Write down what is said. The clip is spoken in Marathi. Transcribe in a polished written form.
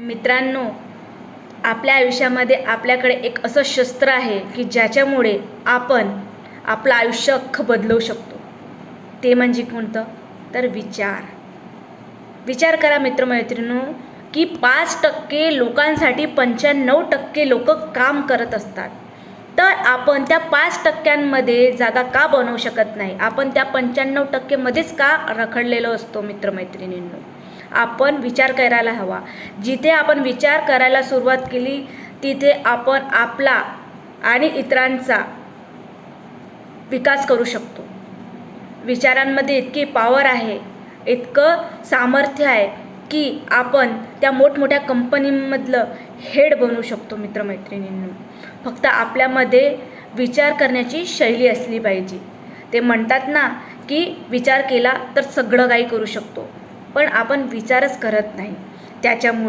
मित्रांनो, आपल्या आयुष्यामध्ये आपल्याकडे एक असं शस्त्र आहे की ज्याच्यामुळे आपण आपलं आयुष्य अख्खं बदलवू शकतो. ते म्हणजे कोणतं? तर विचार करा मित्रमैत्रिणींनो, की 5% लोकांसाठी 95% लोक काम करत असतात. तर आपण त्या 5%मध्ये जागा का बनवू शकत नाही? आपण त्या 95% मध्येच का रखडलेलो असतो? मित्रमैत्रिणींनो, आपण विचार करायला हवा. जिथे आपण विचार करायला सुरुवात केली तिथे आपण आपला आणि इतरांचा विकास करू शकतो. विचारांमध्ये इतकी पॉवर आहे, इतकं सामर्थ्य आहे की आपण त्या मोठमोठ्या कंपनीमधलं हेड बनवू शकतो. मित्रमैत्रिणींनो, फक्त आपल्यामध्ये विचार करण्याची शैली असली पाहिजे. ते म्हणतात ना की विचार केला तर सगळं काही करू शकतो, पण आपण विचारच करत नाही. त्याच्यामुळे